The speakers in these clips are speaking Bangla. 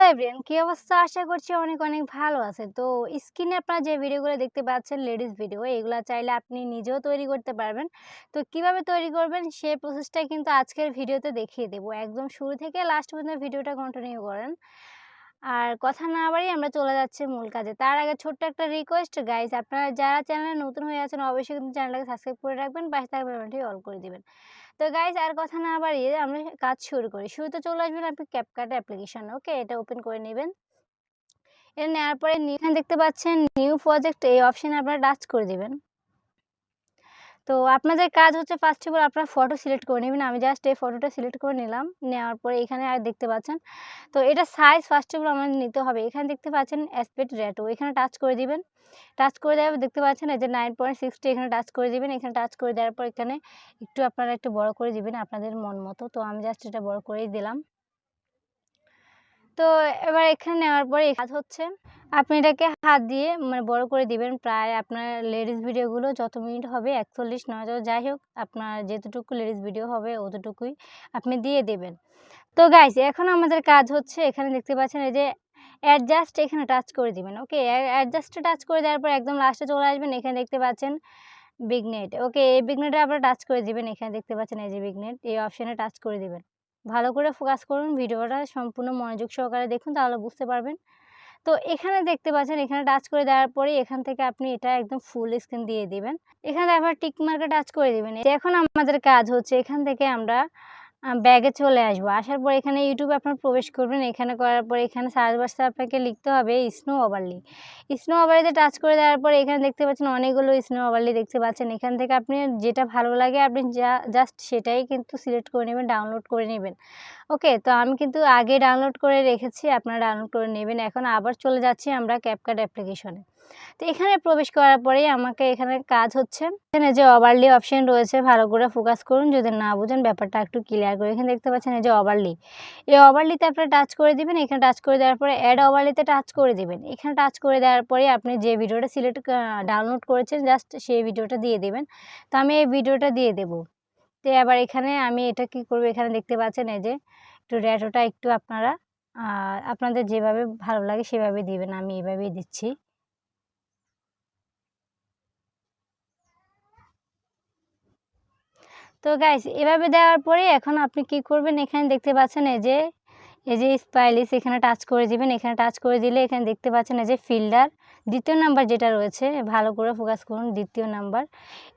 এভরিওয়ান, কি অবস্থা? আশা করছি অনেক অনেক ভালো আছে। তো স্ক্রিনে আপনারা যে ভিডিওগুলো দেখতে পাচ্ছেন লেডিস ভিডিও, এগুলা চাইলে আপনি নিজেও তৈরি করতে পারবেন। তো কিভাবে তৈরি করবেন সেই প্রসেসটাই কিন্তু আজকের ভিডিওতে দেখিয়ে দেব। একদম শুরু থেকে লাস্ট পর্যন্ত ভিডিওটা কন্টিনিউ করেন। আর কথা না বাড়িয়ে আমরা চলে যাচ্ছি মূল কাজে। তার আগে ছোট্ট একটা রিকোয়েস্ট গাইস, আপনারা যারা চ্যানেলে নতুন হয়ে আছেন অবশ্যই কিন্তু চ্যানেলটাকে সাবস্ক্রাইব করে রাখবেন, পাশে থাকা বেল বাটনটি অল করে দিবেন। তো গাইস আর কথা না বাড়িয়ে আমরা কাজ শুরু করি। শুরুতে চলে আসবেন আপনি ক্যাপকাট অ্যাপ্লিকেশন। ওকে, এটা ওপেন করে নেবেন। এটা নেওয়ার পরে এখানে দেখতে পাচ্ছেন নিউ প্রজেক্ট, এই অপশনে আপনারা টাচ করে দিবেন। তো আপনাদের কাজ হচ্ছে ফার্স্ট অফ অল আপনারা ফটো সিলেক্ট করে নেবেন। আমি জাস্ট এই ফটোটা সিলেক্ট করে নিলাম। নেওয়ার পরে এখানে আর দেখতে পাচ্ছেন, তো এটা সাইজ ফার্স্ট অফ অল আমাদের নিতে হবে। এখানে দেখতে পাচ্ছেন অ্যাসপেক্ট রেশিও, এখানে টাচ করে দিবেন। টাচ করে দেওয়ার দেখতে পাচ্ছেন এই যে 9.60, এখানে টাচ করে দিবেন। এখানে টাচ করে দেওয়ার পর এখানে একটু আপনারা একটু বড় করে দিবেন আপনাদের মন মতো। তো আমি জাস্ট এটা বড় করেই দিলাম। তো এবার এখানে নেওয়ার পরে কাজ হচ্ছে আপনি এটাকে হাত দিয়ে মানে বড় করে দিবেন। প্রায় আপনার লেডিস ভিডিওগুলো যত মিনিট হবে 41 নয়, যাই হোক আপনার যেতটুকু লেডিস ভিডিও হবে অতটুকুই আপনি দিয়ে দেবেন। তো গাইস এখন আমাদের কাজ হচ্ছে এখানে দেখতে পাচ্ছেন এই যে অ্যাডজাস্ট, এখানে টাচ করে দিবেন। ওকে, অ্যাডজাস্টে টাচ করে দেওয়ার পর একদম লাস্টে চলে আসবেন। এখানে দেখতে পাচ্ছেন বিগনেট। ওকে, এই বিগনেটে আপনারা টাচ করে দিবেন। এখানে দেখতে পাচ্ছেন এই যে বিগনেট, এই অপশনে টাচ করে দিবেন। ভালো করে ফোকাস করুন, ভিডিওটা সম্পূর্ণ মনোযোগ সহকারে দেখুন, তাহলে বুঝতে পারবেন। তো এখানে দেখতে পাচ্ছেন এখানে টাচ করে দেওয়ার পরে এখান থেকে আপনি এটা একদম ফুল স্ক্রিন দিয়ে দিবেন। এখানে আবার টিক মার্কে টাচ করে দিবেন। এখন আমাদের কাজ হচ্ছে এখান থেকে আমরা ব্যাগে চলে আসবো। আসার পর এখানে ইউটিউবে আপনার প্রবেশ করবেন। এখানে করার পরে এখানে সার্চ বাক্সে আপনাকে লিখতে হবে স্নো ওভারলি। স্নো ওভারলিতে টাচ করে দেওয়ার পরে এখানে দেখতে পাচ্ছেন অনেকগুলো স্নো ওভারলি দেখতে পাচ্ছেন। এখান থেকে আপনি যেটা ভালো লাগে আপনি জাস্ট সেটাই কিন্তু সিলেক্ট করে নেবেন, ডাউনলোড করে নেবেন। ওকে, তো আমি কিন্তু আগে ডাউনলোড করে রেখেছি, আপনারা ডাউনলোড করে নেবেন। এখন আবার চলে যাচ্ছি আমরা ক্যাপকাট অ্যাপ্লিকেশনে। তো এখানে প্রবেশ করার পরেই আমাকে এখানে কাজ হচ্ছে এখানে যে ওভারলি অপশন রয়েছে, ভালো করে ফোকাস করুন, যদি না বুঝেন ব্যাপারটা একটু ক্লিয়ার করে। এখানে দেখতে পাচ্ছেন এই যে ওভারলি, এই ওভারলিতে আপনারা টাচ করে দিবেন। এখানে টাচ করে দেওয়ার পরে অ্যাড ওভারলিতে টাচ করে দিবেন। এখানে টাচ করে দেওয়ার পরে আপনি যে ভিডিওটা ডাউনলোড করেছেন জাস্ট সেই ভিডিওটা দিয়ে দেবেন। তো আমি এই ভিডিওটা দিয়ে দেবো। তো আবার এখানে আমি এটা কি করব, এখানে দেখতে পাচ্ছেন এই যে একটু রেশিওটা একটু আপনারা আপনাদের যেভাবে ভালো লাগে সেভাবে দিবেন। আমি এভাবেই দিচ্ছি। তো গাইস এভাবে দেওয়ার পরে এখন আপনি কি করবেন, এখানে দেখতে পাচ্ছেন এই যে স্পাইলিশ, এখানে টাচ করে দিবেন। এখানে টাচ করে দিলে এখানে দেখতে পাচ্ছেন এই যে ফিল্টার দ্বিতীয় নাম্বার যেটা রয়েছে, ভালো করে ফোকাস করুন, দ্বিতীয় নাম্বার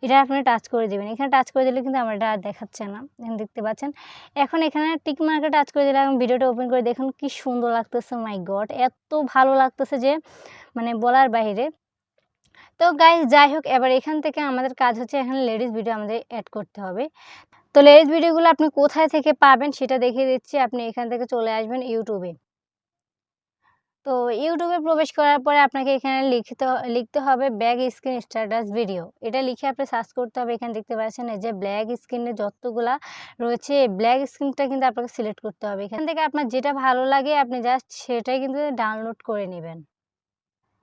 এটা আপনি টাচ করে দিবেন। এখানে টাচ করে দিলে কিন্তু আমার এটা আর দেখাচ্ছে না, এখানে দেখতে পাচ্ছেন। এখন এখানে টিক মার্কে টাচ করে দিলাম। ভিডিওটা ওপেন করে দেখুন কি সুন্দর লাগতেছে, মাই গড এত ভালো লাগতেছে যে মানে বলার বাইরে। তো গাইস যাই হোক, এবার এখান থেকে আমাদের কাজ হচ্ছে এখানে লেডিস ভিডিও আমাদের অ্যাড করতে হবে। তো লেডিস ভিডিওগুলো আপনি কোথায় থেকে পাবেন সেটা দেখিয়ে দিচ্ছি। আপনি এখান থেকে চলে আসবেন ইউটিউবে। তো ইউটিউবে প্রবেশ করার পরে আপনাকে এখানে লিখতে হবে ব্যাক স্ক্রিন স্ট্যাটাস ভিডিও। এটা লিখে আপনি সার্চ করতে হবে। এখানে দেখতে পাচ্ছেন এই যে ব্ল্যাক স্ক্রিনে যতগুলা রয়েছে, ব্ল্যাক স্ক্রিনটা কিন্তু আপনাকে সিলেক্ট করতে হবে। এখান থেকে আপনার যেটা ভালো লাগে আপনি জাস্ট সেটাই কিন্তু ডাউনলোড করে নেবেন।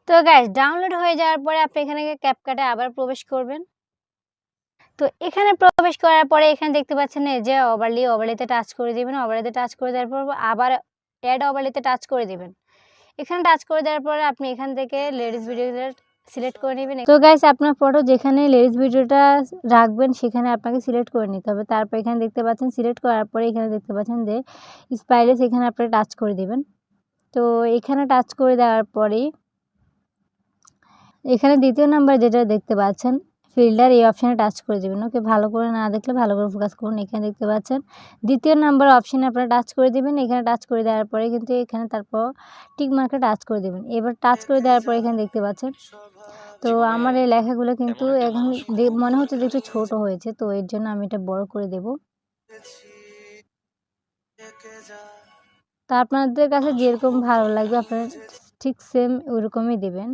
তো গাইস ডাউনলোড হয়ে যাওয়ার পরে আপনি এখানে ক্যাপকাটে আবার প্রবেশ করবেন। তো এখানে প্রবেশ করার পরে এখানে দেখতে পাচ্ছেন এই যে ওভারলিতে টাচ করে দিবেন। ওভারলিতে টাচ করে দেওয়ার পর আবার অ্যাড ওভারলিতে টাচ করে দিবেন। এখানে টাচ করে দেওয়ার পরে আপনি এখান থেকে লেডিস ভিডিওটা সিলেক্ট করে নেবেন। তো গাইস আপনার ফটো যেখানে লেডিস ভিডিওটা রাখবেন সেখানে আপনাকে সিলেক্ট করে নিতে হবে। তারপর এখানে দেখতে পাচ্ছেন সিলেক্ট করার পরে এখানে দেখতে পাচ্ছেন যে স্পাইলিশ, এখানে আপনারা টাচ করে দিবেন। তো এখানে টাচ করে দেওয়ার পরেই এখানে দ্বিতীয় নাম্বার যেটা দেখতে পাচ্ছেন ফিল্টার, এই অপশানে টাচ করে দেবেন। ওকে, ভালো করে না দেখলে ভালো করে ফোকাস করুন। এখানে দেখতে পাচ্ছেন দ্বিতীয় নাম্বার অপশানে আপনারা টাচ করে দেবেন। এখানে টাচ করে দেওয়ার পরে কিন্তু এখানে তারপর টিক মার্কে টাচ করে দেবেন। এবার টাচ করে দেওয়ার পরে এখানে দেখতে পাচ্ছেন, তো আমার এই লেখাগুলো কিন্তু এখন মনে হচ্ছে যে একটু ছোট হয়েছে, তো এর জন্য আমি এটা বড় করে দেব। তা আপনাদের কাছে যেরকম ভালো লাগবে আপনারা ঠিক সেম ওরকমই দেবেন।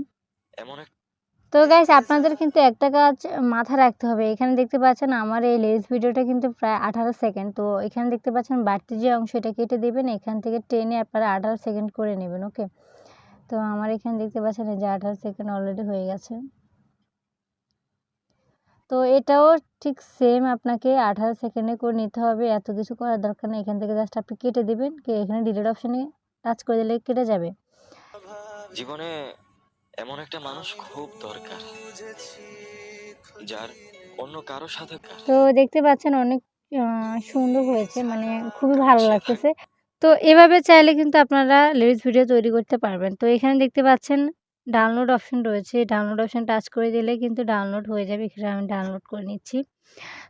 তো গাইস আপনাদের কিন্তু একটা কাজ মাথায় রাখতে হবে। এখানে দেখতে পাচ্ছেন আমার এই লেস ভিডিওটা কিন্তু প্রায় 18 সেকেন্ড। তো এখানে দেখতে পাচ্ছেন বাড়তি যে অংশ এটা কেটে দেবেন, এখান থেকে টেনে আপনারা 18 সেকেন্ড করে নেবেন। ওকে, তো আমার এখানে দেখতে পাচ্ছেন এই যে 18 সেকেন্ড অলরেডি হয়ে গেছে। তো এটাও ঠিক সেম আপনাকে 18 সেকেন্ডে করে নিতে হবে। এত কিছু করার দরকার নেই। এখান থেকে জাস্ট আপনি কেটে দিবেন। এখানে ডিলিট অপশনে টাচ করে দিলে কেটে যাবে। জীবনে এমন একটা মানুষ খুব দরকার, যার অন্য কারো সাথে তো দেখতে পাচ্ছেন অনেক সুন্দর হয়েছে, মানে খুবই ভালো লাগতেছে। তো এভাবে চাইলে কিন্তু আপনারা লিরিক্স ভিডিও তৈরি করতে পারবেন। তো এখানে দেখতে পাচ্ছেন ডাউনলোড অপশন রয়েছে। ডাউনলোড অপশন টাচ করে দিলে কিন্তু ডাউনলোড হয়ে যাবে। এখানে আমি ডাউনলোড করে নিচ্ছি।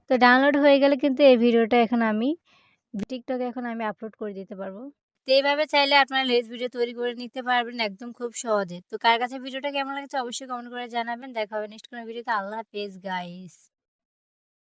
তো ডাউনলোড হয়ে গেলে কিন্তু এই ভিডিওটা এখন আমি টিকটকে এখন আমি আপলোড করে দিতে পারবো। তো এইভাবে চাইলে আপনারা লিরিক্স ভিডিও তৈরি করে নিতে পারবেন একদম খুব সহজে। তো কার কাছে ভিডিওটা কেমন লাগছে অবশ্যই কমেন্ট করে জানাবেন। দেখা হবে নেক্সট কোনো ভিডিওতে। আল্লাহ হাফেজ গাইস।